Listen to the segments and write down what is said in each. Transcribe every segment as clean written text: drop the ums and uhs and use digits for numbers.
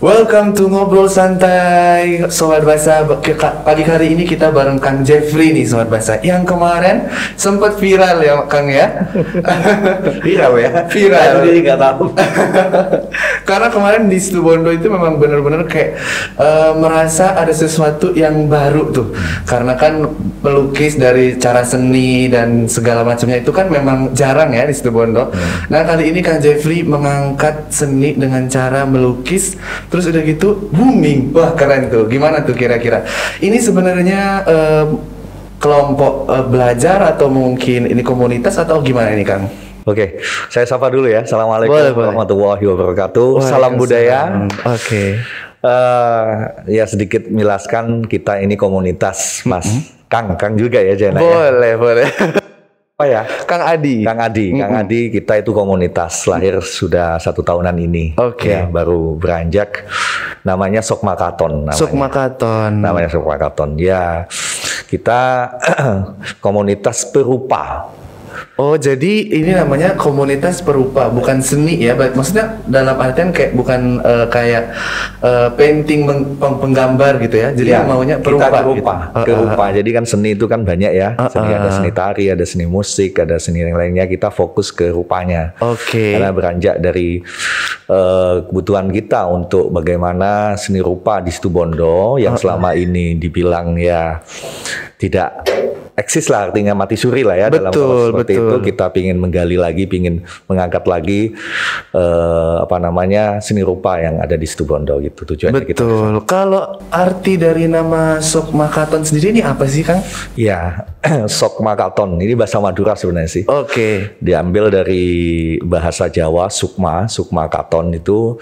Welcome to Ngobrol Santai, Sobat Basa. Pagi hari ini kita bareng Kang Jeffrey nih, Sobat Basa. Yang kemarin sempat viral ya, Kang ya? Viral ya? Viral. Jadi nggak tahu. Karena kemarin di Situbondo itu memang benar-benar kayak merasa ada sesuatu yang baru tuh. Karena kan melukis dari cara seni dan segala macamnya itu kan memang jarang ya di Situbondo. Nah kali ini Kang Jeffrey mengangkat seni dengan cara melukis. Terus udah gitu booming, wah keren tuh. Gimana tuh kira-kira? Ini sebenarnya kelompok belajar atau mungkin ini komunitas atau gimana ini Kang? Oke, saya sapa dulu ya. Assalamualaikum warahmatullahi wabarakatuh. Salam budaya. Oke. Ya sedikit milaskan, kita ini komunitas, Mas. Kang juga ya Jena. Boleh. Apa ya? Kang Adi. Kang Adi, kita itu komunitas lahir sudah 1 tahunan ini. Oke. Ya, baru beranjak. Namanya Sukmakaton. Namanya Sukmakaton. Ya, kita komunitas perupa. Oh, jadi ini namanya komunitas perupa, bukan seni ya? Maksudnya dalam artian kayak bukan kayak painting penggambar gitu ya? Jadi Ya, maunya perupa. Kita perupa, gitu. perupa. Jadi kan seni itu kan banyak ya. Seni ada seni tari, ada seni musik, ada seni yang lainnya. Kita fokus ke rupanya. Oke. Karena beranjak dari kebutuhan kita untuk bagaimana seni rupa di Situbondo yang selama ini dibilang ya tidak eksis lah, artinya mati suri lah ya. Dalam seperti itu kita pingin menggali lagi, pingin mengangkat lagi seni rupa yang ada di Situbondo gitu tujuannya. Betul. Kalau arti dari nama Sukmakaton sendiri ini apa sih Kang? Ya, Sukmakaton ini bahasa Madura sebenarnya sih. Oke. Diambil dari bahasa Jawa Sukmakaton itu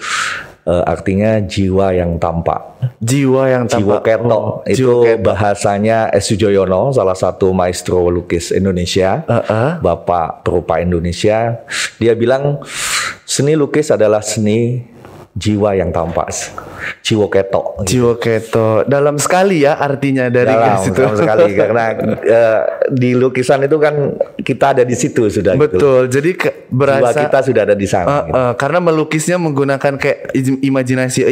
artinya jiwa yang tampak. Jiwa yang tampak. Jiwo Keto. Itu bahasanya S. Sujoyono, salah satu maestro lukis Indonesia, Bapak perupa Indonesia. Dia bilang seni lukis adalah seni jiwa yang tampak. Jiwo Keto. Jiwo Keto. Dalam sekali ya artinya dari situ. Dalam sekali karena di lukisan itu kan kita ada di situ sudah. Betul. Gitu. Jadi berasa jiwa kita sudah ada di sana. Gitu. Karena melukisnya menggunakan kayak imajinasi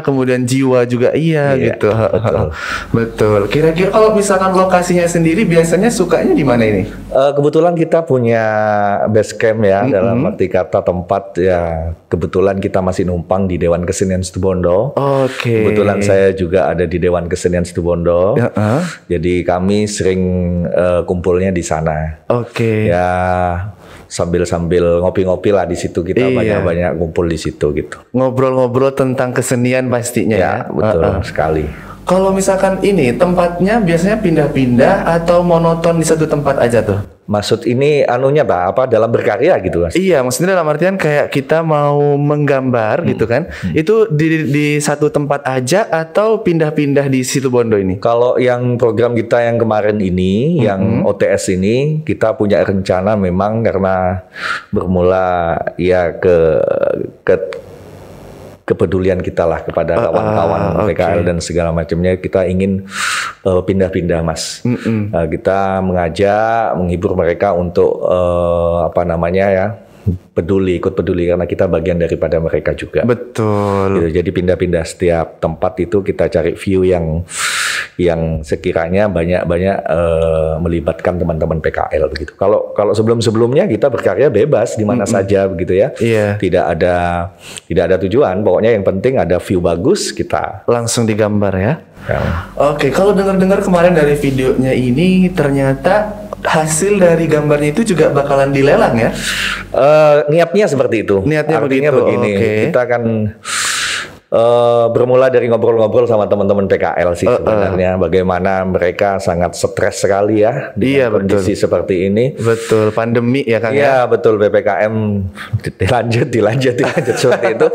kemudian jiwa juga gitu. Betul. Kira-kira kalau misalkan lokasinya sendiri biasanya sukanya di mana ini? Kebetulan kita punya base camp ya, dalam arti kata tempat ya. Kebetulan kita masih numpang di Dewan Kesenian Situbondo. Oke. Kebetulan saya juga ada di Dewan Kesenian Situbondo. Jadi kami sering kumpulnya di sana. Oke. Ya sambil ngopi-ngopi lah di situ, kita banyak kumpul di situ gitu. Ngobrol-ngobrol tentang kesenian pastinya ya. Betul sekali. Kalau misalkan ini tempatnya biasanya pindah-pindah atau monoton di satu tempat aja tuh? Maksud ini anunya dalam berkarya gitu Mas? Iya, maksudnya dalam artian kayak kita mau menggambar gitu kan, itu di satu tempat aja atau pindah-pindah di Situbondo ini? Kalau yang program kita yang kemarin ini, yang OTS ini, kita punya rencana memang karena bermula ya kepedulian kita lah kepada kawan-kawan PKL dan segala macamnya, kita ingin pindah-pindah Mas. Kita mengajak, menghibur mereka untuk ikut peduli karena kita bagian daripada mereka juga. Betul. Gitu. Jadi pindah-pindah setiap tempat itu kita cari view yang sekiranya banyak melibatkan teman-teman PKL begitu. Kalau sebelumnya kita berkarya bebas di mana saja begitu ya. Iya. Tidak ada tujuan, pokoknya yang penting ada view bagus, kita langsung digambar ya. Oke, kalau dengar-dengar kemarin dari videonya ini ternyata hasil dari gambarnya itu juga bakalan dilelang ya? Niatnya seperti itu. Niatnya artinya begini, kita kan bermula dari ngobrol-ngobrol sama teman-teman PKL sih sebenarnya, bagaimana mereka sangat stres sekali ya dengan kondisi seperti ini. Betul, pandemi ya Kang ya. Betul, PPKM dilanjut seperti itu.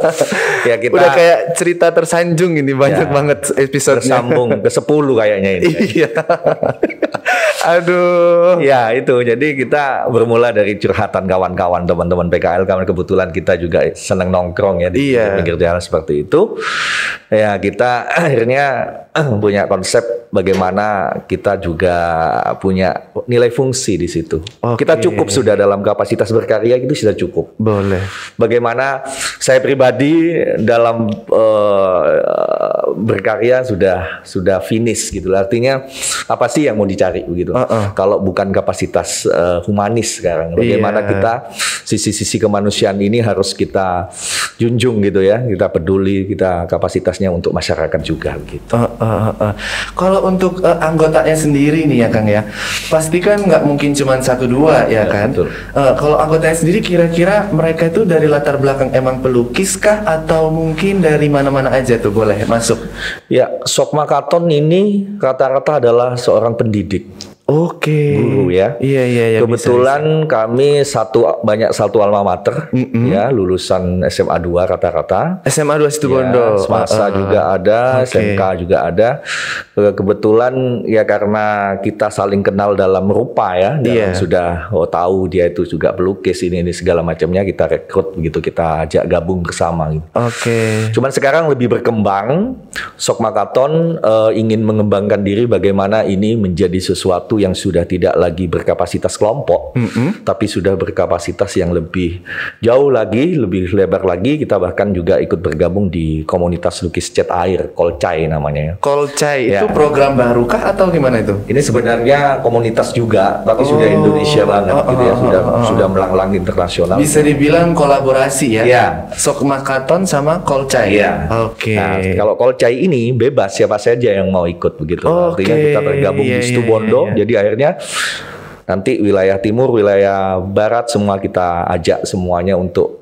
Ya kita udah kayak cerita tersanjung ini, banyak banget episode-nya. Tersambung ke 10 kayaknya ini. Iya. Aduh. Ya itu, jadi kita bermula dari curhatan kawan-kawan teman-teman PKL, karena kebetulan kita juga senang nongkrong ya di pinggir jalan seperti itu. Ya, kita akhirnya punya konsep bagaimana kita juga punya nilai fungsi di situ. Kita cukup sudah dalam kapasitas berkarya itu sudah cukup. Boleh. Bagaimana saya pribadi dalam berkarya sudah finish gitu. Artinya apa sih yang mau dicari begitu? Kalau bukan kapasitas humanis sekarang, bagaimana kita sisi-sisi kemanusiaan ini harus kita junjung gitu ya. Kita peduli, kita kapasitasnya untuk masyarakat juga gitu. Kalau untuk anggotanya sendiri nih ya Kang ya, pasti kan nggak mungkin cuma 1-2 ya kan? Kalau anggotanya sendiri kira-kira mereka itu dari latar belakang emang pelukis kah atau mungkin dari mana-mana aja tuh boleh masuk? Ya, Sokma Katon ini rata-rata adalah seorang pendidik. Guru ya. Iya. Kebetulan kami banyak satu alma mater ya, lulusan SMA 2 rata-rata. SMA 2 Situbondo. Ya, swasta juga ada, SMK juga ada. Kebetulan ya karena kita saling kenal dalam rupa ya, dalam sudah tahu dia itu juga pelukis ini segala macamnya, kita rekrut begitu, kita ajak gabung bersama gitu. Cuman sekarang lebih berkembang, Sokma Katon ingin mengembangkan diri bagaimana ini menjadi sesuatu yang sudah tidak lagi berkapasitas kelompok, tapi sudah berkapasitas yang lebih jauh lagi, lebih lebar lagi. Kita bahkan juga ikut bergabung di komunitas lukis cat air, Kolcai namanya. Kolcai itu program baru kah atau gimana itu? Ini sebenarnya komunitas juga, tapi sudah Indonesia banget gitu ya, sudah melanglang internasional. Bisa dibilang kolaborasi ya? Sokma Katon sama Kolcai. Nah, kalau Kolcai ini bebas siapa saja yang mau ikut begitu. Artinya kita tergabung di Situbondo. Jadi akhirnya nanti wilayah timur, wilayah barat semua kita ajak semuanya untuk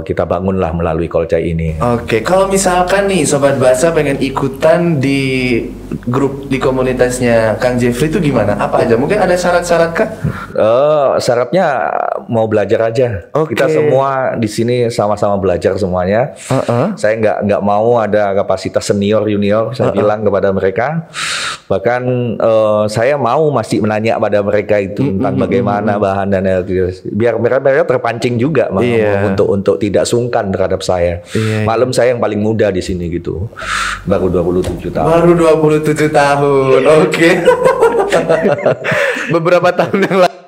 kita bangunlah melalui Kolcai ini. Kalau misalkan nih Sobat Bahasa pengen ikutan di grup di komunitasnya Kang Jeffrey itu gimana? Apa aja? Mungkin ada syarat-syarat kah? Syaratnya mau belajar aja. Kita semua di sini sama-sama belajar semuanya. Saya nggak mau ada kapasitas senior junior. Saya bilang kepada mereka. Bahkan saya masih menanya pada mereka itu tentang bagaimana bahan dan biar mereka terpancing juga untuk tidak sungkan terhadap saya. Maklum saya yang paling muda di sini gitu. Baru 27 tahun. Baru 27 tahun. Beberapa tahun yang lalu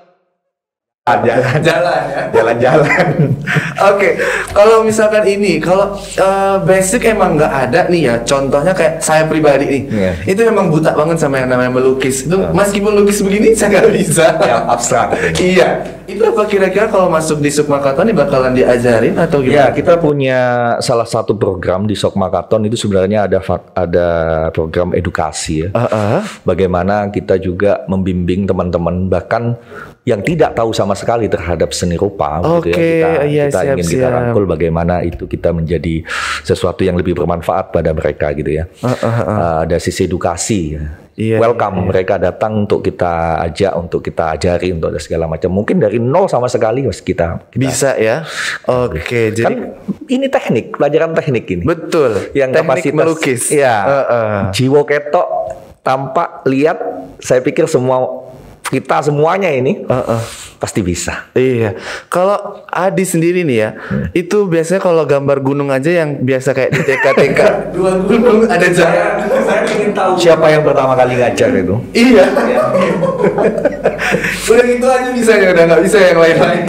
jalan-jalan. Kalau misalkan ini, kalau basic emang nggak ada nih ya. Contohnya kayak saya pribadi nih, itu emang buta banget sama yang namanya melukis. Itu meskipun lukis begini saya nggak bisa. Yang abstrak. Itu apa kira-kira kalau masuk di Sokma Katon ini bakalan diajarin atau Ya, gimana? kita punya salah satu program di Sokma Katon itu sebenarnya ada program edukasi ya. Bagaimana kita juga membimbing teman-teman bahkan yang tidak tahu sama sekali terhadap seni rupa gitu ya. Kita ingin kita rangkul bagaimana itu kita menjadi sesuatu yang lebih bermanfaat pada mereka gitu ya. Ada sisi edukasi ya. Welcome mereka datang untuk kita ajak, untuk kita ajari, untuk ada segala macam. Mungkin dari nol sama sekali kita bisa ya. Jadi kan ini teknik, pelajaran teknik ini. Betul. Yang teknik kapasitas melukis. Jiwo ketok, tampak, lihat. Saya pikir kita semuanya ini pasti bisa. Kalau Adi sendiri nih ya, itu biasanya kalau gambar gunung aja yang biasa kayak di TK-TK 2 gunung ada jalan. Saya ingin tahu siapa yang pertama kali ngajar itu. Udah gitu aja bisa ya, udah nggak bisa yang lain-lain.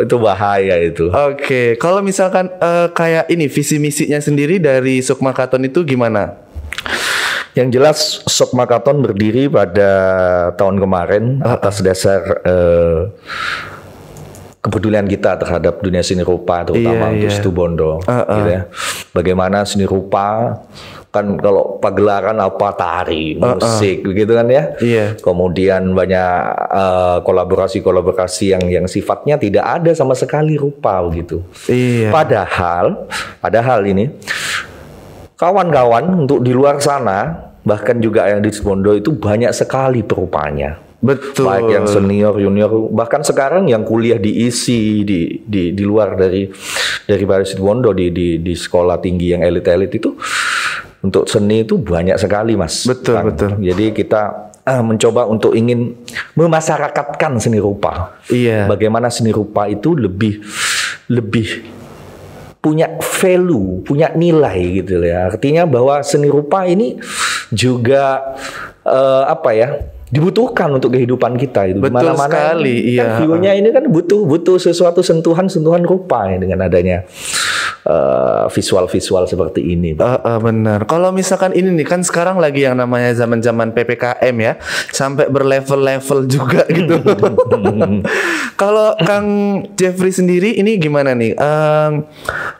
Itu bahaya itu. Kalau misalkan kayak ini visi misinya sendiri dari Sokma Katon itu gimana? Yang jelas Sokma Katon berdiri pada tahun kemarin atas dasar kepedulian kita terhadap dunia seni rupa, terutama untuk Situbondo. Gitu ya. Bagaimana seni rupa kan kalau pagelaran apa tari, musik, begitu kan ya. Kemudian banyak kolaborasi yang sifatnya tidak ada sama sekali rupa begitu. Padahal ini kawan-kawan untuk di luar sana, bahkan juga yang di Situbondo itu banyak sekali perupanya. Betul. Baik yang senior, junior, bahkan sekarang yang kuliah di ISI di luar dari Situbondo di sekolah tinggi yang elit-elit itu untuk seni itu banyak sekali, Mas. Betul. Jadi kita mencoba untuk ingin memasyarakatkan seni rupa. Bagaimana seni rupa itu lebih punya value, punya nilai gitu ya. Artinya bahwa seni rupa ini juga dibutuhkan untuk kehidupan kita itu. Betul sekali, iya. Kan view-nya ini kan butuh sesuatu sentuhan rupa ya, dengan adanya visual seperti ini. Benar. Kalau misalkan ini nih kan sekarang lagi yang namanya zaman-zaman PPKM ya, sampai berlevel-level juga gitu. Kalau Kang Jeffrey sendiri ini gimana nih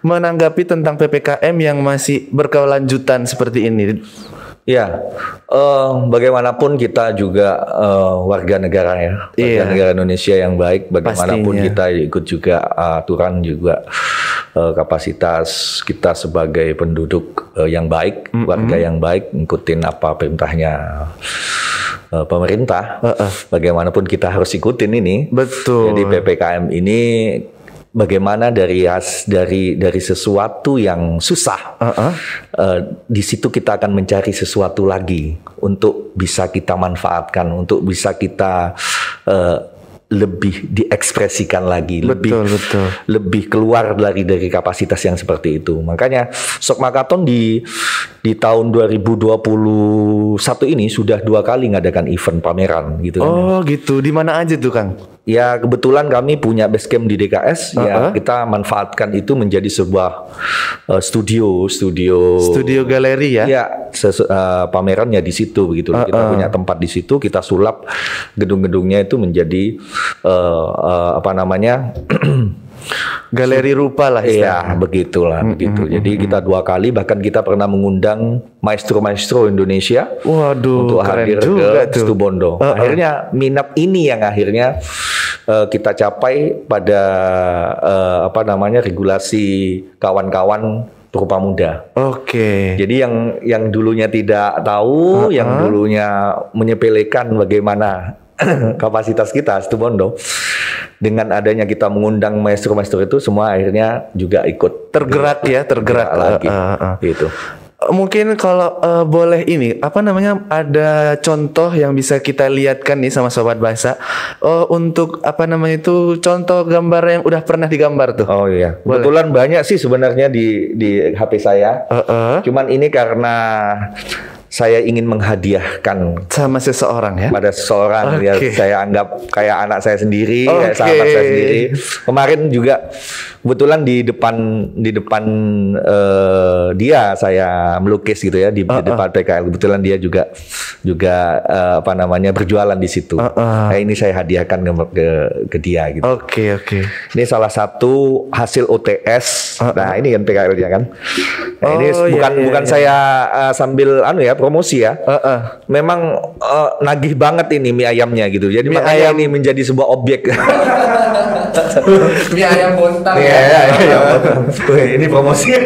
menanggapi tentang PPKM yang masih berkelanjutan seperti ini? Ya, bagaimanapun kita juga warga negara ya, warga negara Indonesia yang baik. Bagaimanapun pastinya kita ikut juga aturan juga kapasitas kita sebagai penduduk yang baik, warga yang baik, ngikutin apa perintahnya pemerintah. Bagaimanapun kita harus ikutin ini. Betul. Jadi PPKM ini bagaimana dari sesuatu yang susah, di situ kita akan mencari sesuatu lagi untuk bisa kita manfaatkan, untuk bisa kita lebih diekspresikan lagi, lebih keluar dari kapasitas yang seperti itu. Makanya Sok Makaton di tahun 2021 ini sudah 2 kali ngadakan event pameran gitu kan. Oh gitu, di mana aja tuh Kang? Ya kebetulan kami punya base camp di DKS, ya kita manfaatkan itu menjadi sebuah studio galeri ya. Ya, pamerannya di situ begitu. Kita punya tempat di situ, kita sulap gedung-gedungnya itu menjadi galeri rupa lah istilahnya. Iya, begitulah begitu. Jadi kita 2 kali, bahkan kita pernah mengundang maestro Indonesia. Waduh, untuk hadir ke Situbondo. Akhirnya minat ini yang akhirnya kita capai pada regulasi kawan-kawan perupa muda. Oke. Jadi yang dulunya tidak tahu, yang dulunya menyepelekan bagaimana kapasitas kita Situbondo, dengan adanya kita mengundang maestro-maestro itu, semua akhirnya juga ikut tergerak lagi. Gitu. Mungkin kalau boleh ini ada contoh yang bisa kita lihatkan nih sama Sobat Basa untuk contoh gambar yang udah pernah digambar tuh. Oh iya, kebetulan banyak sih sebenarnya di HP saya. Cuman ini karena saya ingin menghadiahkan sama seseorang ya, pada seseorang ya, saya anggap kayak anak saya sendiri, kayak sahabat saya sendiri. Kemarin juga kebetulan di depan dia saya melukis gitu ya, di depan PKL. Kebetulan dia juga berjualan di situ. Nah, ini saya hadiahkan ke dia gitu. Oke. Ini salah satu hasil OTS. Nah, ini kan PKL-nya kan. Nah, ini bukan saya sambil promosi ya. Memang nagih banget ini mie ayamnya gitu. Jadi makanya ini menjadi sebuah objek. Mie ayam bontang. Ini promosi.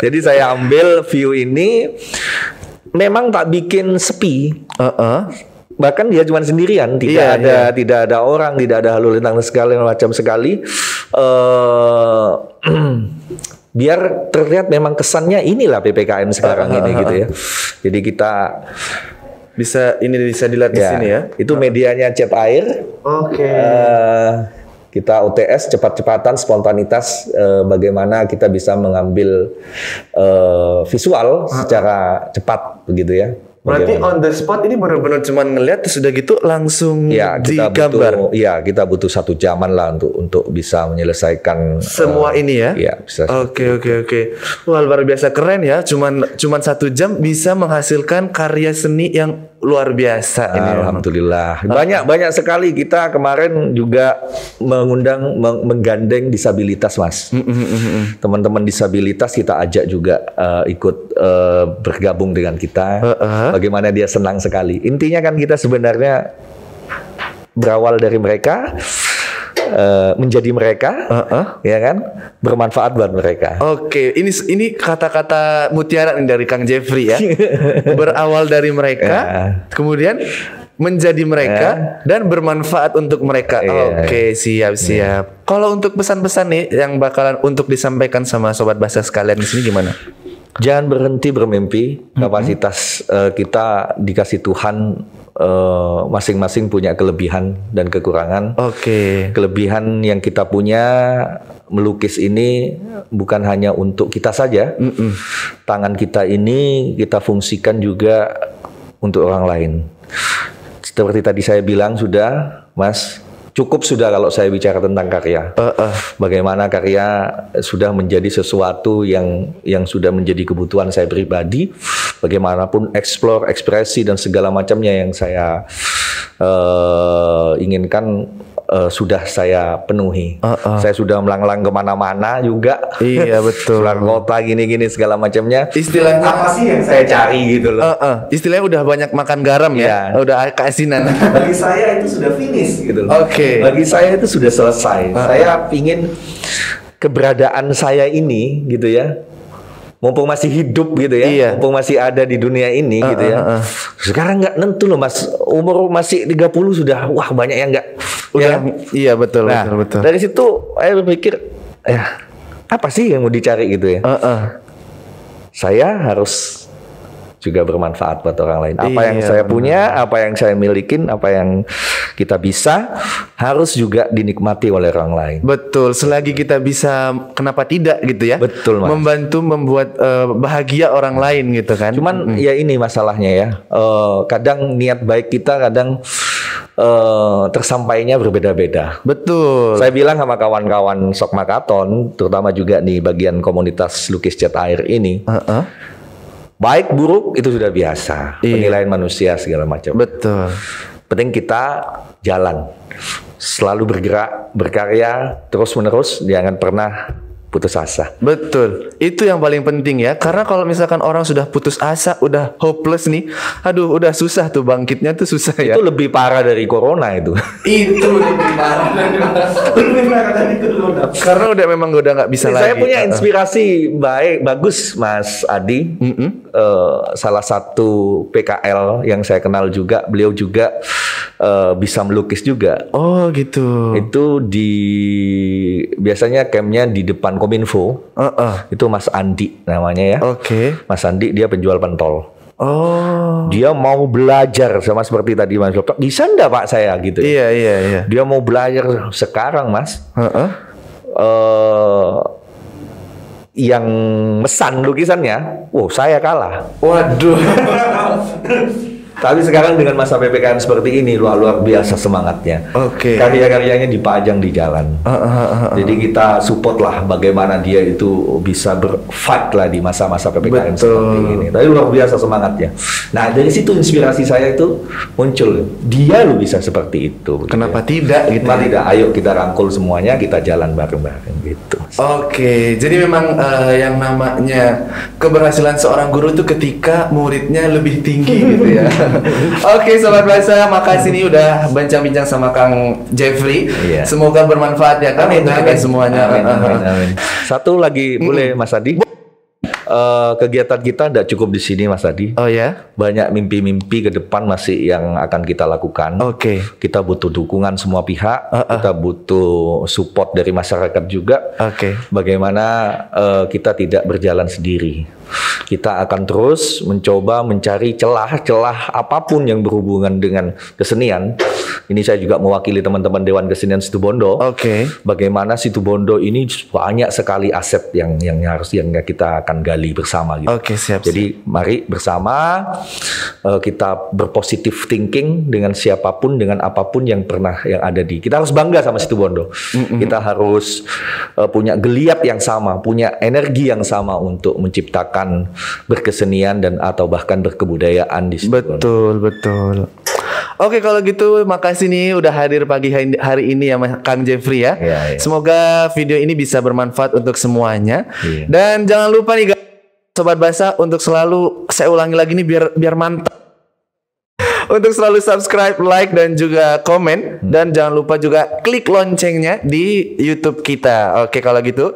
Jadi saya ambil view ini, memang tak bikin sepi. Bahkan dia cuma sendirian, tidak ada orang, tidak ada lalu lintas segala macam sekali. Biar terlihat memang kesannya inilah PPKM sekarang ini gitu ya. Jadi kita bisa dilihat di sini ya. Itu medianya cat air. Kita OTS cepat-cepatan, spontanitas, bagaimana kita bisa mengambil visual secara cepat begitu ya. Berarti on the spot ini benar-benar cuma ngelihat terus sudah gitu langsung digambar. Kita butuh 1 jaman lah untuk bisa menyelesaikan semua ini ya. Iya, bisa. Oke. Wah, luar biasa keren ya. Cuman 1 jam bisa menghasilkan karya seni yang luar biasa ini. Alhamdulillah. Banyak sekali. Kita kemarin juga menggandeng disabilitas, Mas. Teman-teman disabilitas kita ajak juga ikut bergabung dengan kita. Bagaimana dia senang sekali. Intinya kan kita sebenarnya berawal dari mereka, menjadi mereka, ya kan, bermanfaat buat mereka. Oke, ini kata-kata mutiara dari Kang Jeffrey ya. Berawal dari mereka, kemudian menjadi mereka dan bermanfaat untuk mereka. Oke, siap. Kalau untuk pesan-pesan nih yang bakalan untuk disampaikan sama Sobat Basa sekalian di sini gimana? Jangan berhenti bermimpi. Kapasitas kita dikasih Tuhan, masing-masing punya kelebihan dan kekurangan. Kelebihan yang kita punya melukis ini bukan hanya untuk kita saja. Tangan kita ini kita fungsikan juga untuk orang lain. Seperti tadi saya bilang sudah, Mas, cukup sudah kalau saya bicara tentang karya. Bagaimana karya sudah menjadi sesuatu yang sudah menjadi kebutuhan saya pribadi. Bagaimanapun explore, ekspresi dan segala macamnya yang saya inginkan sudah saya penuhi. Saya sudah melanglang kemana-mana juga. Iya betul. Keluar kota gini-gini segala macamnya. Istilahnya apa sih yang saya cari gitu loh. Istilahnya udah banyak makan garam ya. Udah keasinan. Bagi saya itu sudah finish gitu loh. Oke. Bagi saya itu sudah selesai. Saya ingin keberadaan saya ini gitu ya. Mumpung masih hidup gitu ya, mumpung masih ada di dunia ini gitu ya. Sekarang nggak nentu loh Mas, umur masih 30 sudah, wah banyak yang nggak. Udah, iya betul, nah, betul. Dari situ saya berpikir, apa sih yang mau dicari gitu ya? Saya harus juga bermanfaat buat orang lain. Apa yang saya punya, apa yang saya milikin, apa yang kita bisa harus juga dinikmati oleh orang lain. Betul. Selagi kita bisa, kenapa tidak gitu ya? Betul, Mas. Membantu membuat bahagia orang lain gitu kan? Cuman ya ini masalahnya ya. Kadang niat baik kita kadang tersampainya berbeda-beda. Betul. Saya bilang sama kawan-kawan Sok Makaton, terutama juga nih bagian komunitas lukis cat air ini. Baik buruk itu sudah biasa, penilaian manusia segala macam. Betul. Penting kita jalan, selalu bergerak, berkarya, terus menerus, jangan pernah putus asa. Betul, itu yang paling penting ya. Karena kalau misalkan orang sudah putus asa, udah hopeless nih, aduh udah susah tuh bangkitnya tuh susah ya. Itu lebih parah dari corona itu. Itu lebih parah dari corona. Karena memang udah nggak bisa lagi. Saya punya inspirasi bagus Mas Adi. Salah satu PKL yang saya kenal juga, beliau juga bisa melukis juga. Oh gitu. Itu biasanya campnya di depan Kominfo. Itu Mas Andi namanya ya. Oke. Mas Andi dia penjual pentol. Oh. Dia mau belajar sama seperti tadi Mas Dokter. Bisa enggak Pak saya gitu? Iya. Dia mau belajar sekarang Mas. Yang mesan lukisannya, saya kalah. Waduh. Tapi sekarang dengan masa PPKM seperti ini luar biasa semangatnya. Oke. Karya-karyanya dipajang di jalan. Jadi kita support lah bagaimana dia itu bisa berfight lah di masa-masa PPKM seperti ini. Tapi luar biasa semangatnya. Nah dari situ inspirasi saya itu muncul. Dia lo bisa seperti itu. Kenapa tidak? Gitu. Kenapa tidak? Ayo kita rangkul semuanya, kita jalan bareng-bareng gitu. Oke, jadi memang yang namanya keberhasilan seorang guru itu ketika muridnya lebih tinggi gitu ya. Oke, Sobat Bahasa, makasih nih udah bincang-bincang sama Kang Jeffrey. Semoga bermanfaat ya kan untuk kita semuanya. Amin. Satu lagi boleh Mas Adi? Kegiatan kita tidak cukup di sini Mas Adi. Oh ya? Banyak mimpi-mimpi ke depan masih yang akan kita lakukan. Oke. Kita butuh dukungan semua pihak. Kita butuh support dari masyarakat juga. Oke. Bagaimana kita tidak berjalan sendiri. Kita akan terus mencoba mencari celah-celah apapun yang berhubungan dengan kesenian. Ini saya juga mewakili teman-teman Dewan Kesenian Situbondo. Oke. Bagaimana Situbondo ini banyak sekali aset yang harus kita akan gali bersama gitu. Oke, siap. Jadi mari bersama kita berpositif thinking dengan siapapun, dengan apapun yang ada di. Kita harus bangga sama Situbondo. Kita harus punya geliat yang sama, punya energi yang sama untuk menciptakan berkesenian dan atau bahkan berkebudayaan di Situbondo. Betul. Oke, kalau gitu makasih nih udah hadir pagi hari ini ya Kang Jeffrey ya. Semoga video ini bisa bermanfaat untuk semuanya. Dan jangan lupa nih Sobat Bahasa untuk selalu, saya ulangi lagi nih biar mantap. Untuk selalu subscribe, like dan juga komen, dan jangan lupa juga klik loncengnya di YouTube kita. Oke, kalau gitu